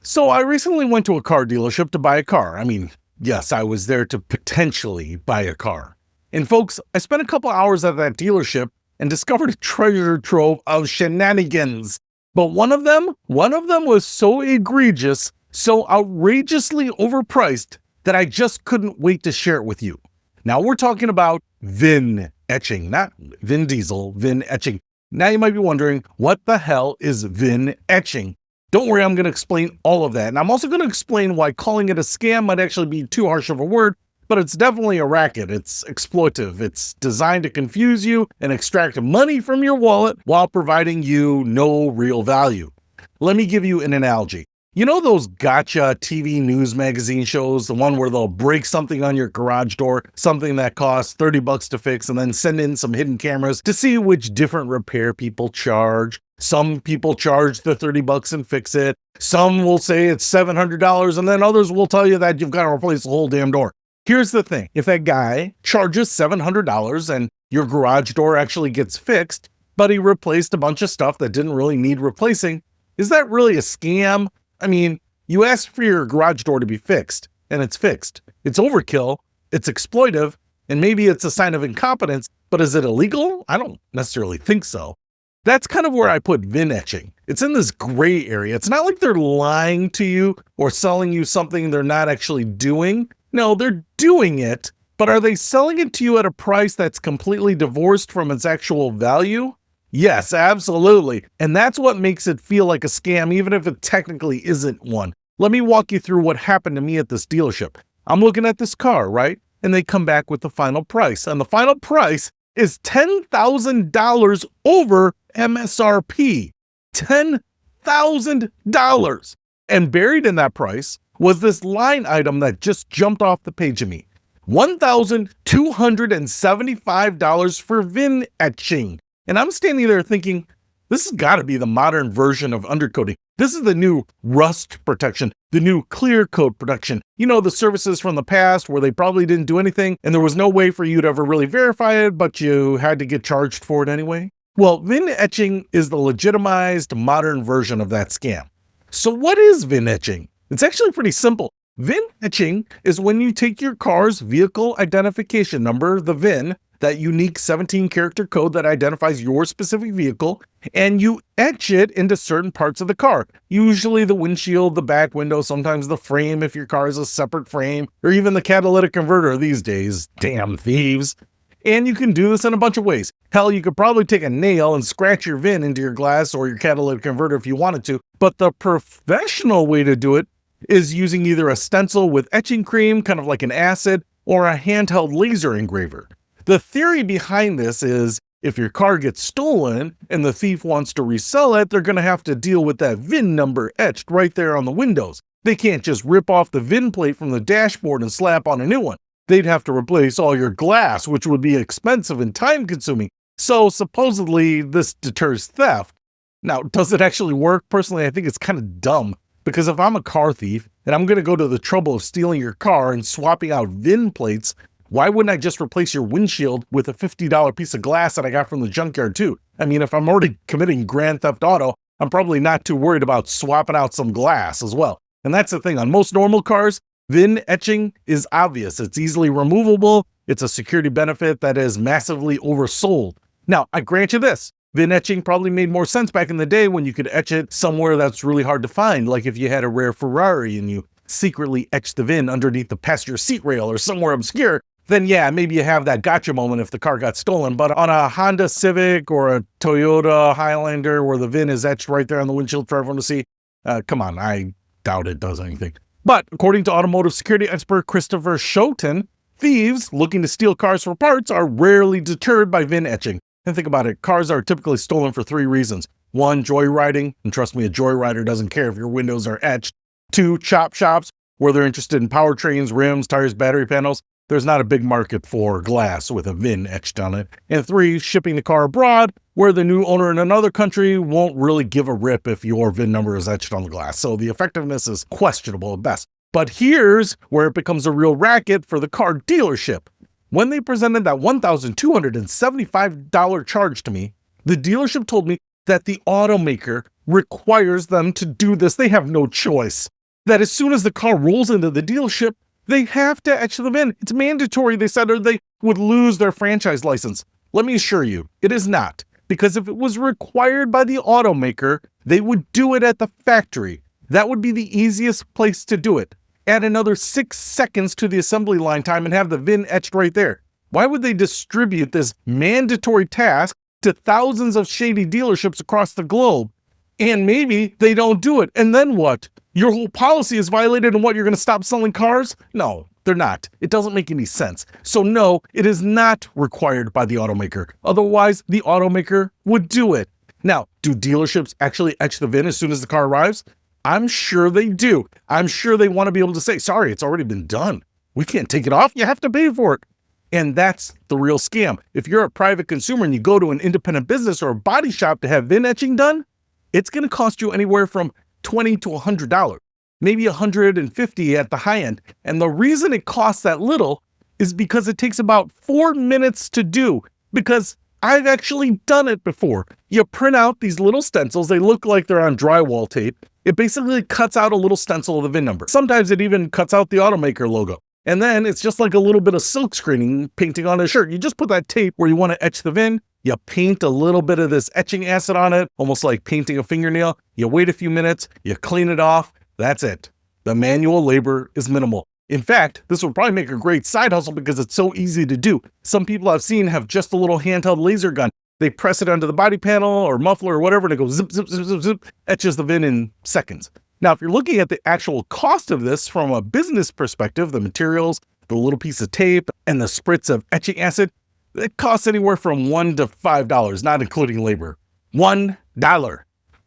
So I recently went to a car dealership to buy a car. Yes, I was there to potentially buy a car. And folks, I spent a couple hours at that dealership and discovered a treasure trove of shenanigans. But one of them was so egregious, so outrageously overpriced that I just couldn't wait to share it with you. Now we're talking about VIN etching, not Vin Diesel, VIN etching. Now you might be wondering, what the hell is VIN etching? Don't worry, I'm going to explain all of that. And I'm also going to explain why calling it a scam might actually be too harsh of a word, but it's definitely a racket. It's exploitive. It's designed to confuse you and extract money from your wallet while providing you no real value. Let me give you an analogy. You know those gotcha TV news magazine shows, the one where they'll break something on your garage door, something that costs $30 to fix, and then send in some hidden cameras to see which different repair people charge. Some people charge the $30 and fix it. Some will say it's $700, and then others will tell you that you've got to replace the whole damn door. Here's the thing. If that guy charges $700 and your garage door actually gets fixed, but he replaced a bunch of stuff that didn't really need replacing, is that really a scam? You asked for your garage door to be fixed, and it's fixed. It's overkill, it's exploitive, and maybe it's a sign of incompetence, but is it illegal? I don't necessarily think so. That's kind of where I put VIN etching. It's in this gray area. It's not like they're lying to you or selling you something they're not actually doing. No, they're doing it, but are they selling it to you at a price that's completely divorced from its actual value? Yes, absolutely. And that's what makes it feel like a scam, even if it technically isn't one. Let me walk you through what happened to me at this dealership. I'm looking at this car, right? And they come back with the final price. And the final price is $10,000 over MSRP. $10,000. And buried in that price was this line item that just jumped off the page of me. $1,275 for VIN etching. And I'm standing there thinking, this has got to be the modern version of undercoating. This is the new rust protection, the new clear coat protection. You know, the services from the past where they probably didn't do anything and there was no way for you to ever really verify it, but you had to get charged for it anyway. Well, VIN etching is the legitimized modern version of that scam. So what is VIN etching? It's actually pretty simple. VIN etching is when you take your car's vehicle identification number, the VIN, that unique 17-character code that identifies your specific vehicle, and you etch it into certain parts of the car. Usually the windshield, the back window, sometimes the frame if your car is a separate frame, or even the catalytic converter these days. Damn thieves. And you can do this in a bunch of ways. Hell, you could probably take a nail and scratch your VIN into your glass or your catalytic converter if you wanted to, but the professional way to do it is using either a stencil with etching cream, kind of like an acid, or a handheld laser engraver. The theory behind this is if your car gets stolen and the thief wants to resell it, they're going to have to deal with that VIN number etched right there on the windows. They can't just rip off the VIN plate from the dashboard and slap on a new one. They'd have to replace all your glass, which would be expensive and time-consuming. So supposedly this deters theft. Now, does it actually work? Personally, I think it's kind of dumb. Because if I'm a car thief and I'm going to go to the trouble of stealing your car and swapping out VIN plates, why wouldn't I just replace your windshield with a $50 piece of glass that I got from the junkyard too? If I'm already committing grand theft auto, I'm probably not too worried about swapping out some glass as well. And that's the thing, on most normal cars, VIN etching is obvious. It's easily removable. It's a security benefit that is massively oversold. Now, I grant you this. VIN etching probably made more sense back in the day when you could etch it somewhere that's really hard to find, like if you had a rare Ferrari and you secretly etched the VIN underneath the passenger seat rail or somewhere obscure. Then yeah, maybe you have that gotcha moment if the car got stolen. But on a Honda Civic or a Toyota Highlander where the VIN is etched right there on the windshield for everyone to see, come on, I doubt it does anything. But according to automotive security expert Christopher Schoten, thieves looking to steal cars for parts are rarely deterred by VIN etching. And think about it, cars are typically stolen for 3 reasons. 1, joyriding, and trust me, a joyrider doesn't care if your windows are etched. 2, chop shops, where they're interested in powertrains, rims, tires, battery panels. There's not a big market for glass with a VIN etched on it. And 3, shipping the car abroad, where the new owner in another country won't really give a rip if your VIN number is etched on the glass. So the effectiveness is questionable at best. But here's where it becomes a real racket for the car dealership. When they presented that $1,275 charge to me, the dealership told me that the automaker requires them to do this. They have no choice. that as soon as the car rolls into the dealership, they have to etch them in. It's mandatory, they said, or they would lose their franchise license. Let me assure you, it is not. Because if it was required by the automaker, they would do it at the factory. That would be the easiest place to do it. Add another 6 seconds to the assembly line time and have the VIN etched right there. Why would they distribute this mandatory task to thousands of shady dealerships across the globe? And maybe they don't do it. And then what? Your whole policy is violated and what, you're going to stop selling cars? No, they're not. It doesn't make any sense. So no, it is not required by the automaker. Otherwise, the automaker would do it. Now, do dealerships actually etch the VIN as soon as the car arrives? I'm sure they do. I'm sure they want to be able to say, sorry, it's already been done. We can't take it off. You have to pay for it. And that's the real scam. If you're a private consumer and you go to an independent business or a body shop to have VIN etching done, it's going to cost you anywhere from $20 to $100, maybe $150 at the high end. And the reason it costs that little is because it takes about 4 minutes to do, because I've actually done it before. You print out these little stencils. They look like they're on drywall tape. It basically cuts out a little stencil of the VIN number. Sometimes it even cuts out the automaker logo. And then it's just like a little bit of silk screening painting on a shirt. You just put that tape where you want to etch the VIN. You paint a little bit of this etching acid on it, almost like painting a fingernail. You wait a few minutes, you clean it off. That's it. The manual labor is minimal. In fact, this would probably make a great side hustle because it's so easy to do. Some people I've seen have just a little handheld laser gun. They press it onto the body panel or muffler or whatever, and it goes zip, zip, zip, zip, zip, etches the VIN in seconds. Now, if you're looking at the actual cost of this from a business perspective, the materials, the little piece of tape, and the spritz of etching acid, it costs anywhere from $1 to $5, not including labor. $1.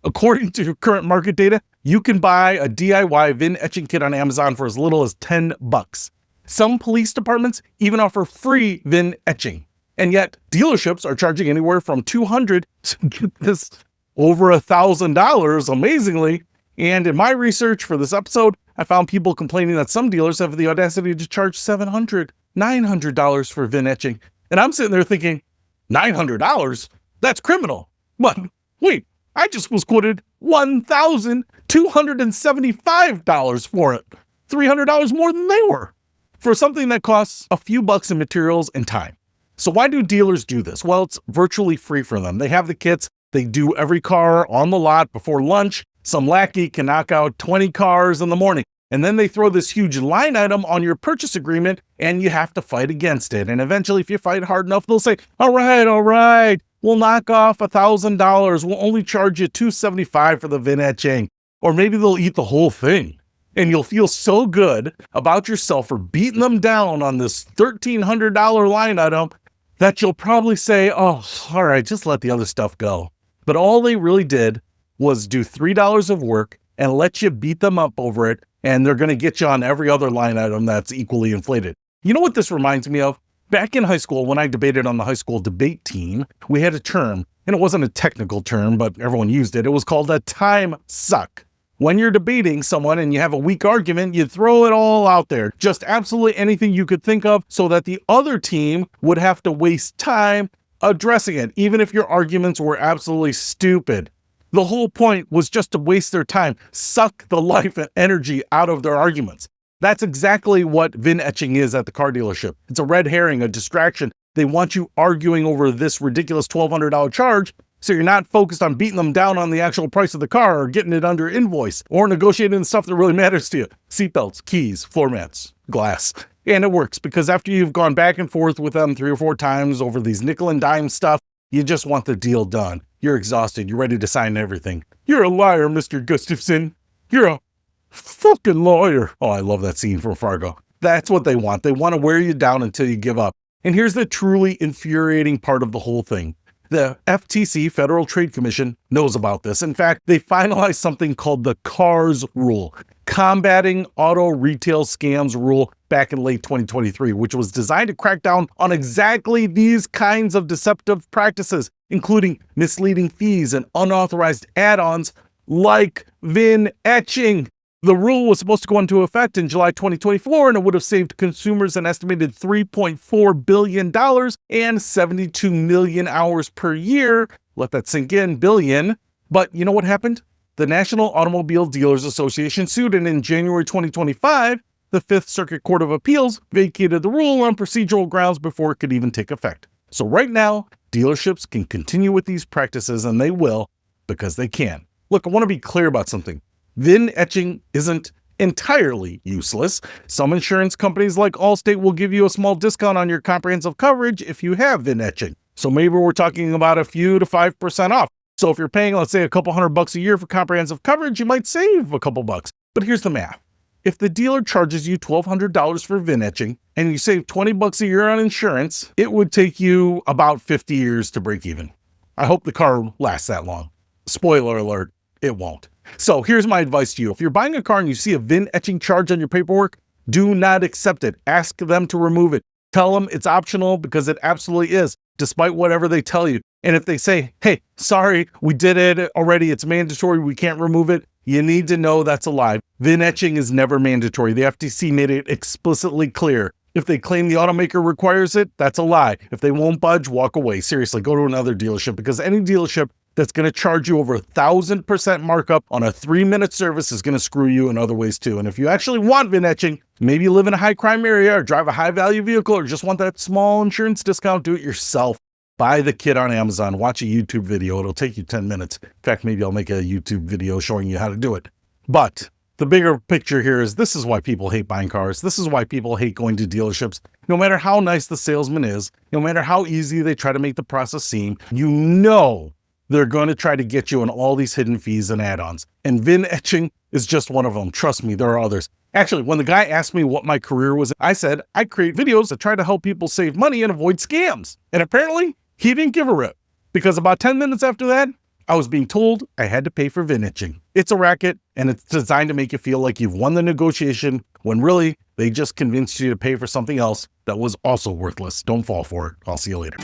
According to current market data, you can buy a DIY VIN etching kit on Amazon for as little as $10. Some police departments even offer free VIN etching. And yet, dealerships are charging anywhere from $200 to get this over $1,000, amazingly. And in my research for this episode, I found people complaining that some dealers have the audacity to charge $700, $900 for VIN etching. And I'm sitting there thinking, $900? That's criminal. But wait, I just was quoted $1,275 for it. $300 more than they were for something that costs a few bucks in materials and time. So why do dealers do this? Well, it's virtually free for them. They have the kits. They do every car on the lot before lunch. Some lackey can knock out 20 cars in the morning. And then they throw this huge line item on your purchase agreement and you have to fight against it. And eventually, if you fight hard enough, they'll say, all right, we'll knock off $1,000. We'll only charge you $275 for the VIN etching. Or maybe they'll eat the whole thing. And you'll feel so good about yourself for beating them down on this $1,300 line item that you'll probably say, oh, all right, just let the other stuff go. But all they really did was do $3 of work and let you beat them up over it. And they're going to get you on every other line item that's equally inflated. You know what this reminds me of? Back in high school, when I debated on the high school debate team, we had a term, and it wasn't a technical term, but everyone used it. It was called a time suck. When you're debating someone and you have a weak argument, you throw it all out there, just absolutely anything you could think of so that the other team would have to waste time addressing it, even if your arguments were absolutely stupid. The whole point was just to waste their time, suck the life and energy out of their arguments. That's exactly what VIN etching is at the car dealership. It's a red herring, a distraction. They want you arguing over this ridiculous $1,200 charge, so you're not focused on beating them down on the actual price of the car or getting it under invoice or negotiating the stuff that really matters to you. Seatbelts, keys, floor mats, glass. And it works because after you've gone back and forth with them 3 or 4 times over these nickel and dime stuff, you just want the deal done. You're exhausted. You're ready to sign everything. You're a liar, Mr. Gustafson. You're a fucking lawyer. Oh, I love that scene from Fargo. That's what they want. They want to wear you down until you give up. And here's the truly infuriating part of the whole thing. The FTC, Federal Trade Commission, knows about this. In fact, they finalized something called the CARS rule, Combating Auto Retail Scams rule, back in late 2023, which was designed to crack down on exactly these kinds of deceptive practices, including misleading fees and unauthorized add-ons like VIN etching. The rule was supposed to go into effect in July 2024, and it would have saved consumers an estimated $3.4 billion and 72 million hours per year. Let that sink in, billion. But you know what happened? the National Automobile Dealers Association sued, and in January 2025, the Fifth Circuit Court of Appeals vacated the rule on procedural grounds before it could even take effect. So right now, dealerships can continue with these practices, and they will because they can. Look, I want to be clear about something. VIN etching isn't entirely useless. Some insurance companies like Allstate will give you a small discount on your comprehensive coverage if you have VIN etching. So maybe we're talking about a few to 5% off. So if you're paying, let's say, a couple $100 a year for comprehensive coverage, you might save a couple bucks. But here's the math. If the dealer charges you $1,200 for VIN etching and you save $20 a year on insurance, it would take you about 50 years to break even. I hope the car lasts that long. Spoiler alert, it won't. So here's my advice to you. If you're buying a car and you see a VIN etching charge on your paperwork, do not accept it. Ask them to remove it. Tell them it's optional because it absolutely is, despite whatever they tell you. And if they say, hey, sorry, we did it already, it's mandatory, we can't remove it, you need to know that's a lie. VIN etching is never mandatory. The FTC made it explicitly clear. If they claim the automaker requires it, that's a lie. If they won't budge, walk away. Seriously, go to another dealership, because any dealership that's going to charge you over 1,000% markup on a 3-minute service is going to screw you in other ways too. And if you actually want VIN etching, maybe you live in a high crime area or drive a high value vehicle or just want that small insurance discount, do it yourself. Buy the kit on Amazon, watch a YouTube video. It'll take you 10 minutes. In fact, maybe I'll make a YouTube video showing you how to do it. But the bigger picture here is this is why people hate buying cars. This is why people hate going to dealerships. No matter how nice the salesman is, no matter how easy they try to make the process seem, you know they're going to try to get you on all these hidden fees and add-ons. And VIN etching is just one of them. Trust me, there are others. Actually, when the guy asked me what my career was, I said, I create videos that try to help people save money and avoid scams. And apparently, he didn't give a rip, because about 10 minutes after that, I was being told I had to pay for VIN etching. It's a racket, and it's designed to make you feel like you've won the negotiation, when really, they just convinced you to pay for something else that was also worthless. Don't fall for it. I'll see you later.